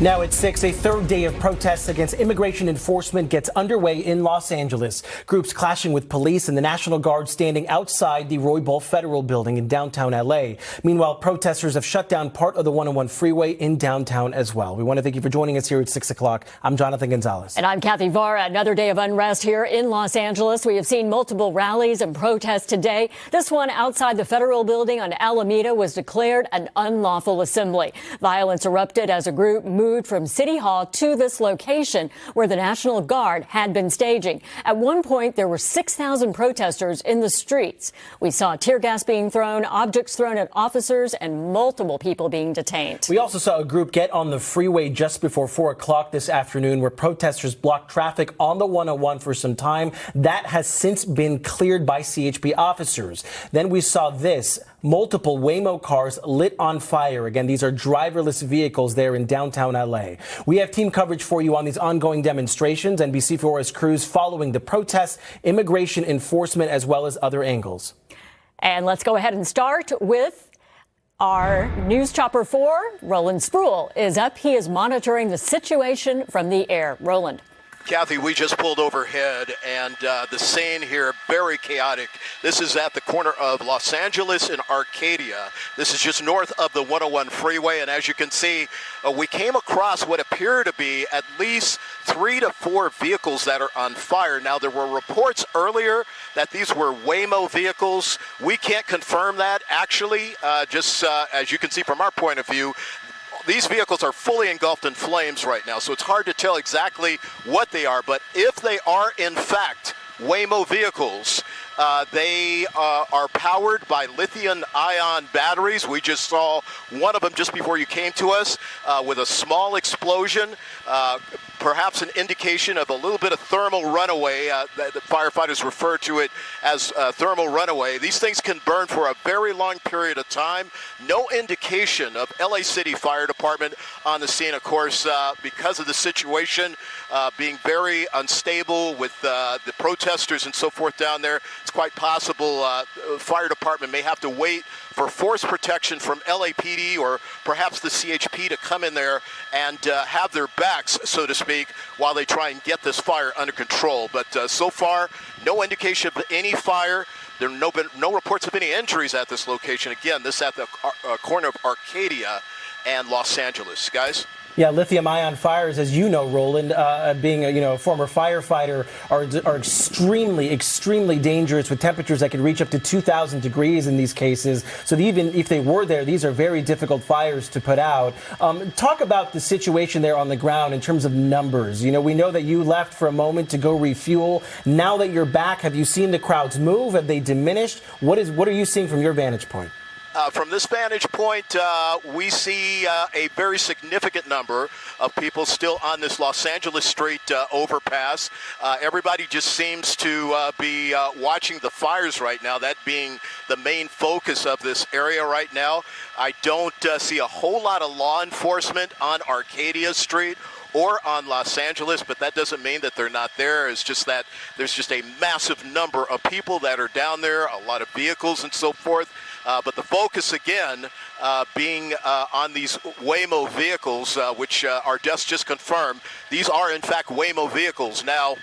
Now at 6, a third day of protests against immigration enforcement gets underway in Los Angeles. Groups clashing with police and the National Guard standing outside the Roy Ball Federal Building in downtown L.A. Meanwhile, protesters have shut down part of the 101 freeway in downtown as well. We want to thank you for joining us here at 6 o'clock. I'm Jonathan Gonzalez. And I'm Kathy Vara. Another day of unrest here in Los Angeles. We have seen multiple rallies and protests today. This one outside the Federal Building on Alameda was declared an unlawful assembly. Violence erupted as a group moved from City Hall to this location where the National Guard had been staging. At one point, there were 6,000 protesters in the streets. We saw tear gas being thrown, objects thrown at officers, and multiple people being detained. We also saw a group get on the freeway just before 4 o'clock this afternoon where protesters blocked traffic on the 101 for some time. That has since been cleared by CHP officers. Then we saw this. Multiple Waymo cars lit on fire. Again, these are driverless vehicles there in downtown L.A. We have team coverage for you on these ongoing demonstrations. NBC4's crews following the protests, immigration enforcement, as well as other angles. And let's go ahead and start with our News Chopper 4. Roland Spruill is up. He is monitoring the situation from the air. Roland. Kathy, we just pulled overhead, and the scene here, very chaotic. This is at the corner of Los Angeles and Arcadia. This is just north of the 101 freeway, and as you can see, we came across what appear to be at least 3 to 4 vehicles that are on fire. Now, there were reports earlier that these were Waymo vehicles. We can't confirm that, actually, as you can see from our point of view. These vehicles are fully engulfed in flames right now, so it's hard to tell exactly what they are. But if they are, in fact, Waymo vehicles, they are powered by lithium-ion batteries. We just saw one of them just before you came to us with a small explosion, perhaps an indication of a little bit of thermal runaway. The firefighters refer to it as thermal runaway. These things can burn for a very long period of time. No indication of LA City Fire Department on the scene, of course, because of the situation being very unstable with the protesters and so forth down there. It's quite possible fire department may have to wait for force protection from LAPD or perhaps the CHP to come in there and have their backs, so to speak, while they try and get this fire under control. But so far, no indication of any fire. There have been no reports of any injuries at this location. Again, this at the corner of Arcadia and Los Angeles. Guys? Yeah, lithium-ion fires, as you know, Roland, being a former firefighter, are extremely, extremely dangerous with temperatures that can reach up to 2,000 degrees in these cases. So even if they were there, these are very difficult fires to put out. Talk about the situation there on the ground in terms of numbers. You know, we know that you left for a moment to go refuel. Now that you're back, have you seen the crowds move? Have they diminished? What are you seeing from your vantage point? From this vantage point, we see a very significant number of people still on this Los Angeles Street overpass. Everybody just seems to be watching the fires right now, that being the main focus of this area right now. I don't see a whole lot of law enforcement on Arcadia Street or on Los Angeles, but that doesn't mean that they're not there. It's just that there's just a massive number of people that are down there, a lot of vehicles and so forth. But the focus, again, being on these Waymo vehicles, which are just confirmed. These are, in fact, Waymo vehicles. Now,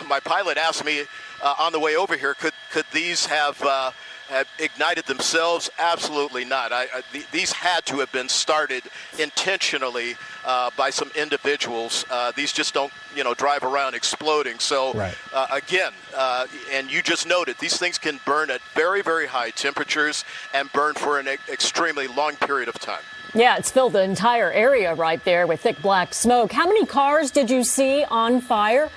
my pilot asked me on the way over here, could these have ignited themselves? Absolutely not. These had to have been started intentionally by some individuals. These just don't, drive around exploding. So right. Again, and you just noted, these things can burn at very, very high temperatures and burn for an extremely long period of time. Yeah, it's filled the entire area right there with thick black smoke. How many cars did you see on fire?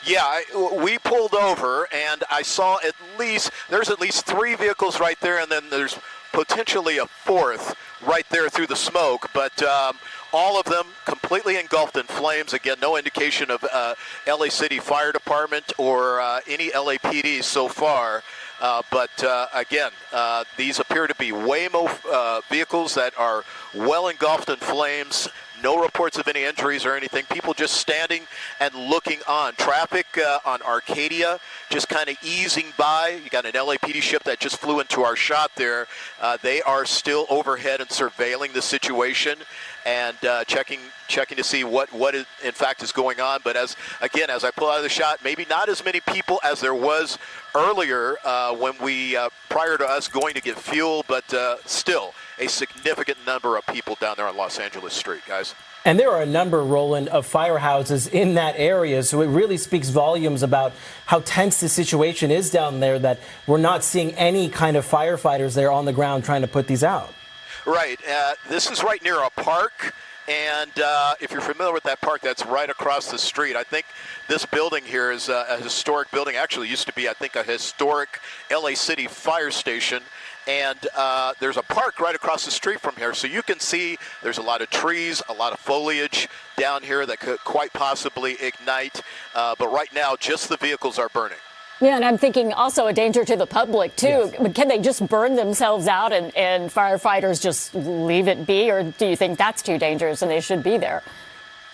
Yeah, we pulled over, and I saw there's at least 3 vehicles right there, and then there's potentially a 4th right there through the smoke. But all of them completely engulfed in flames. Again, no indication of LA City Fire Department or any LAPD so far. But again, these appear to be Waymo vehicles that are well engulfed in flames. No reports of any injuries or anything. People just standing and looking on. Traffic on Arcadia just kind of easing by. You got an LAPD ship that just flew into our shot there. They are still overhead and surveilling the situation and checking to see what in fact is going on. But as I pull out of the shot, maybe not as many people as there was earlier when prior to us going to get fuel, but still a significant number of people down there on Los Angeles Street, guys. And there are a number, Roland, of firehouses in that area, so it really speaks volumes about how tense the situation is down there, that we're not seeing any kind of firefighters there on the ground trying to put these out. Right. This is right near a park, and if you're familiar with that park, that's right across the street. I think this building here is a historic building. Actually used to be, I think, a historic LA City fire station. And there's a park right across the street from here. So you can see there's a lot of trees, a lot of foliage down here that could quite possibly ignite. But right now, just the vehicles are burning. Yeah, and I'm thinking also a danger to the public, too. Yes. Can they just burn themselves out and firefighters just leave it be? Or do you think that's too dangerous and they should be there?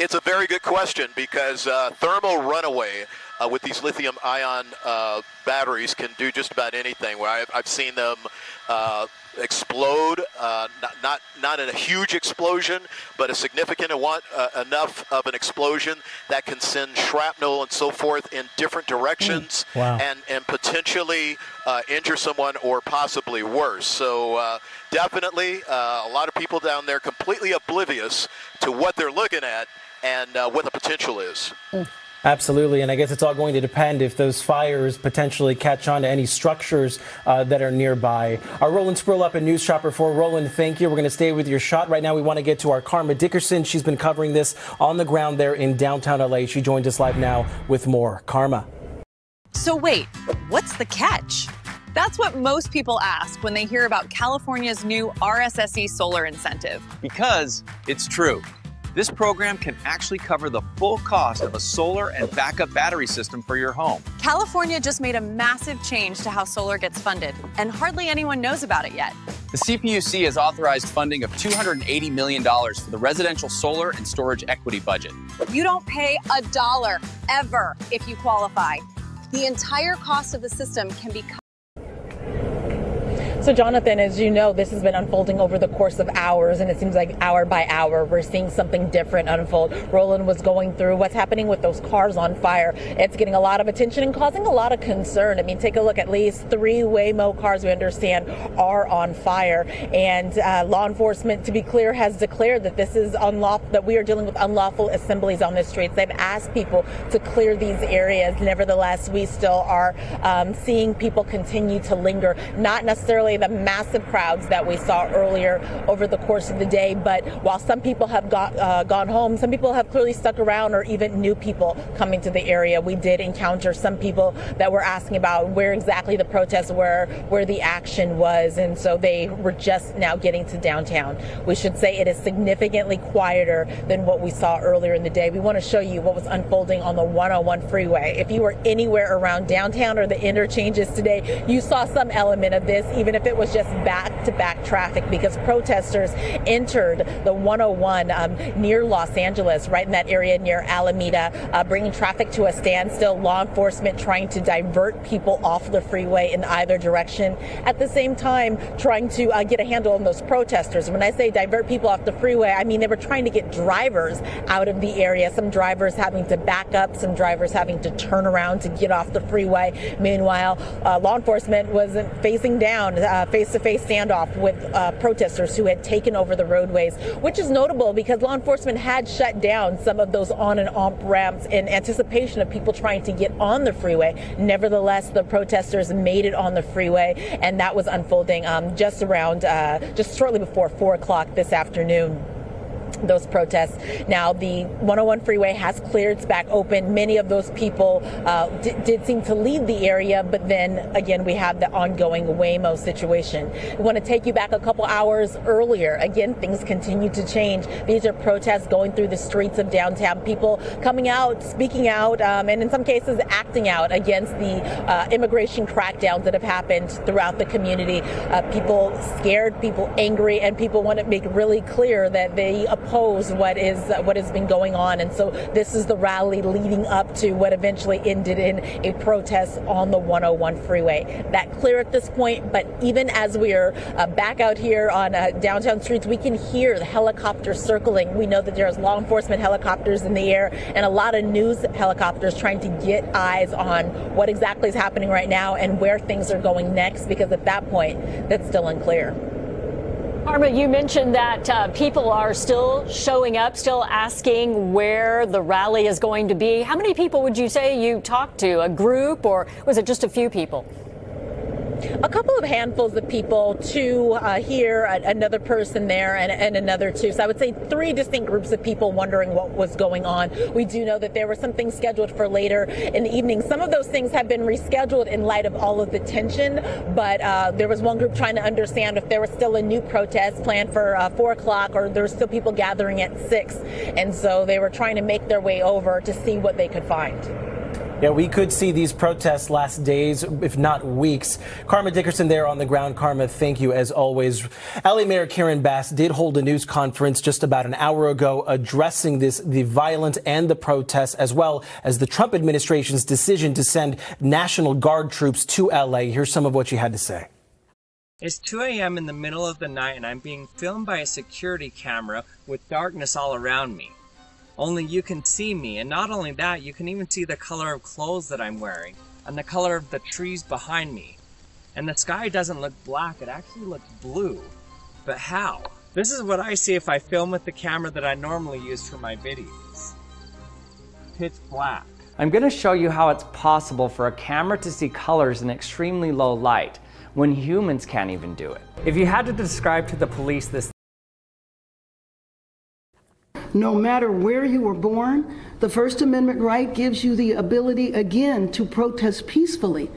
It's a very good question, because thermal runaway with these lithium-ion batteries can do just about anything. Where I've seen them explode, not in a huge explosion, but a significant enough of an explosion that can send shrapnel and so forth in different directions. Wow. and potentially injure someone or possibly worse. So definitely a lot of people down there completely oblivious to what they're looking at and what the potential is. Absolutely, and I guess it's all going to depend if those fires potentially catch on to any structures that are nearby. Our Roland Spruill up in News Shopper 4. Roland, thank you. We're going to stay with your shot. Right now we want to get to our Karma Dickerson. She's been covering this on the ground there in downtown LA. She joins us live now with more. Karma. So wait, what's the catch? That's what most people ask when they hear about California's new RSSE solar incentive. Because it's true. This program can actually cover the full cost of a solar and backup battery system for your home. California just made a massive change to how solar gets funded, and hardly anyone knows about it yet. The CPUC has authorized funding of $280 million for the residential solar and storage equity budget. You don't pay a dollar ever if you qualify. The entire cost of the system can be covered. So, Jonathan, as you know, this has been unfolding over the course of hours, and it seems like hour by hour we're seeing something different unfold. Roland was going through what's happening with those cars on fire. It's getting a lot of attention and causing a lot of concern. I mean, take a look. At least 3 Waymo cars, we understand, are on fire. And law enforcement, to be clear, has declared that this is unlawful, that we are dealing with unlawful assemblies on the streets. They've asked people to clear these areas. Nevertheless, we still are seeing people continue to linger, not necessarily the massive crowds that we saw earlier over the course of the day. But while some people have gone home, some people have clearly stuck around, or even new people coming to the area. We did encounter some people that were asking about where exactly the protests were, where the action was, and so they were just now getting to downtown. We should say it is significantly quieter than what we saw earlier in the day. We want to show you what was unfolding on the 101 freeway. If you were anywhere around downtown or the interchanges today, you saw some element of this, even if it was just back-to-back traffic, because protesters entered the 101 near Los Angeles, right in that area near Alameda, bringing traffic to a standstill. Law enforcement trying to divert people off the freeway in either direction. At the same time, trying to get a handle on those protesters. When I say divert people off the freeway, I mean they were trying to get drivers out of the area. Some drivers having to back up, some drivers having to turn around to get off the freeway. Meanwhile, law enforcement was facing down, face-to-face standoff with protesters who had taken over the roadways, which is notable because law enforcement had shut down some of those on and off ramps in anticipation of people trying to get on the freeway. Nevertheless, the protesters made it on the freeway, and that was unfolding just shortly before 4 o'clock this afternoon. Those protests. Now, the 101 freeway has cleared. It's back open. Many of those people did seem to leave the area, but then again, we have the ongoing Waymo situation. We want to take you back a couple hours earlier. Again, things continue to change. These are protests going through the streets of downtown. People coming out, speaking out, and in some cases acting out against the immigration crackdowns that have happened throughout the community. People scared, people angry, and people want to make really clear that they oppose what has been going on. And so this is the rally leading up to what eventually ended in a protest on the 101 freeway. That clear at this point, but even as we are back out here on downtown streets, we can hear the helicopters circling. We know that there's law enforcement helicopters in the air and a lot of news helicopters trying to get eyes on what exactly is happening right now and where things are going next, because at that point, that's still unclear. Karma, you mentioned that people are still showing up, still asking where the rally is going to be. How many people would you say you talked to? A group, or was it just a few people? A couple of handfuls of people, two here, another person there, and another two. So I would say three distinct groups of people wondering what was going on. We do know that there were some things scheduled for later in the evening. Some of those things have been rescheduled in light of all of the tension, but there was one group trying to understand if there was still a new protest planned for 4 o'clock, or there were still people gathering at 6. And so they were trying to make their way over to see what they could find. Yeah, we could see these protests last days, if not weeks. Karma Dickerson there on the ground. Karma, thank you as always. LA Mayor Karen Bass did hold a news conference just about an hour ago addressing the violence and the protests, as well as the Trump administration's decision to send National Guard troops to LA. Here's some of what she had to say. It's 2 a.m. in the middle of the night and I'm being filmed by a security camera with darkness all around me. Only you can see me, and not only that, you can even see the color of clothes that I'm wearing, and the color of the trees behind me. And the sky doesn't look black, it actually looks blue. But how? This is what I see if I film with the camera that I normally use for my videos. Pitch black. I'm going to show you how it's possible for a camera to see colors in extremely low light, when humans can't even do it. If you had to describe to the police this, no matter where you were born, the First Amendment right gives you the ability, again, to protest peacefully.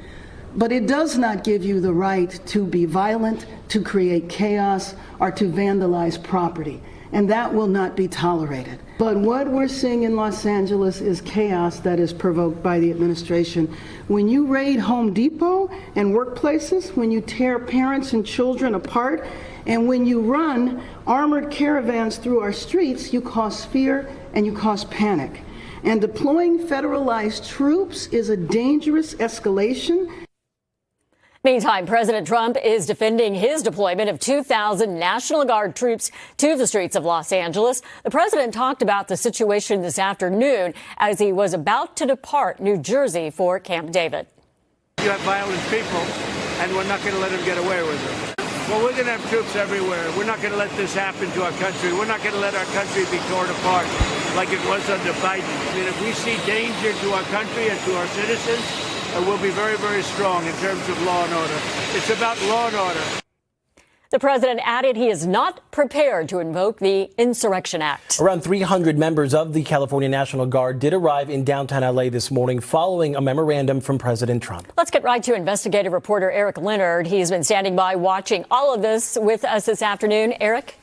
But it does not give you the right to be violent, to create chaos, or to vandalize property. And that will not be tolerated. But what we're seeing in Los Angeles is chaos that is provoked by the administration. When you raid Home Depot and workplaces, when you tear parents and children apart, and when you run armored caravans through our streets, you cause fear and you cause panic. And deploying federalized troops is a dangerous escalation. Meantime, President Trump is defending his deployment of 2,000 National Guard troops to the streets of Los Angeles. The president talked about the situation this afternoon as he was about to depart New Jersey for Camp David. You have violent people, and we're not going to let them get away with it. Well, we're going to have troops everywhere. We're not going to let this happen to our country. We're not going to let our country be torn apart like it was under Biden. I mean, if we see danger to our country and to our citizens, we'll be very, very strong in terms of law and order. It's about law and order. The president added he is not prepared to invoke the Insurrection Act. Around 300 members of the California National Guard did arrive in downtown L.A. this morning following a memorandum from President Trump. Let's get right to investigative reporter Eric Leonard. He's been standing by watching all of this with us this afternoon. Eric?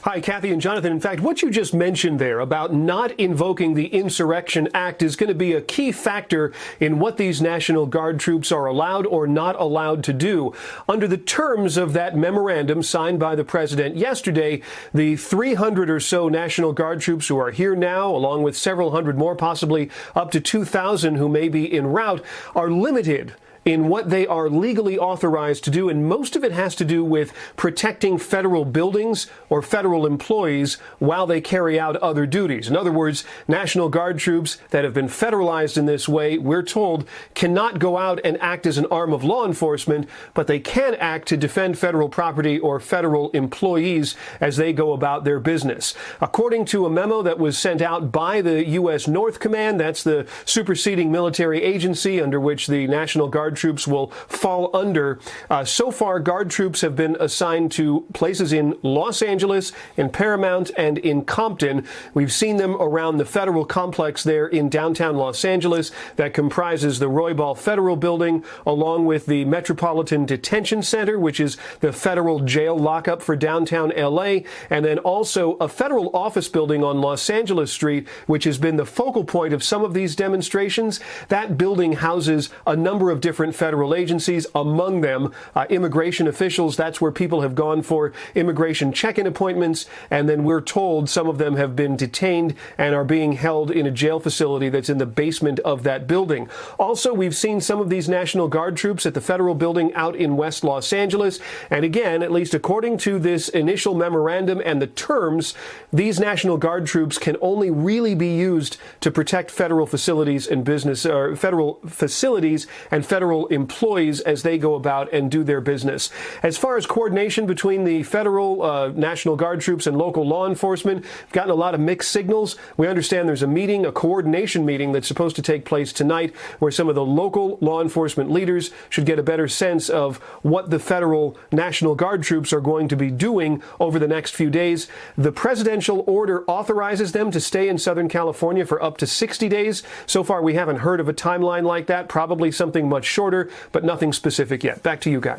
Hi, Kathy and Jonathan. In fact, what you just mentioned there about not invoking the Insurrection Act is going to be a key factor in what these National Guard troops are allowed or not allowed to do. Under the terms of that memorandum signed by the president yesterday, the 300 or so National Guard troops who are here now, along with several hundred more, possibly up to 2,000 who may be en route, are limited in what they are legally authorized to do, and most of it has to do with protecting federal buildings or federal employees while they carry out other duties. In other words, National Guard troops that have been federalized in this way, we're told, cannot go out and act as an arm of law enforcement, but they can act to defend federal property or federal employees as they go about their business. According to a memo that was sent out by the U.S. North Command, that's the superseding military agency under which the National Guard troops will fall under. So far, Guard troops have been assigned to places in Los Angeles, in Paramount, and in Compton. We've seen them around the federal complex there in downtown Los Angeles that comprises the Roybal Federal Building, along with the Metropolitan Detention Center, which is the federal jail lockup for downtown L.A., and then also a federal office building on Los Angeles Street, which has been the focal point of some of these demonstrations. That building houses a number of different different federal agencies, among them immigration officials. That's where people have gone for immigration check-in appointments, and then we're told some of them have been detained and are being held in a jail facility that's in the basement of that building. Also, we've seen some of these National Guard troops at the federal building out in West Los Angeles. And again, at least according to this initial memorandum and the terms, these National Guard troops can only really be used to protect federal facilities and business, or federal facilities and federal employees as they go about and do their business. As far as coordination between the federal National Guard troops and local law enforcement, we've gotten a lot of mixed signals. We understand there's a meeting, a coordination meeting that's supposed to take place tonight, where some of the local law enforcement leaders should get a better sense of what the federal National Guard troops are going to be doing over the next few days. The presidential order authorizes them to stay in Southern California for up to 60 days. So far, we haven't heard of a timeline like that, probably something much shorter, but nothing specific yet. Back to you guys.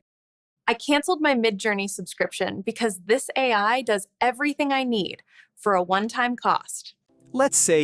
I canceled my Midjourney subscription because this AI does everything I need for a one-time cost. Let's say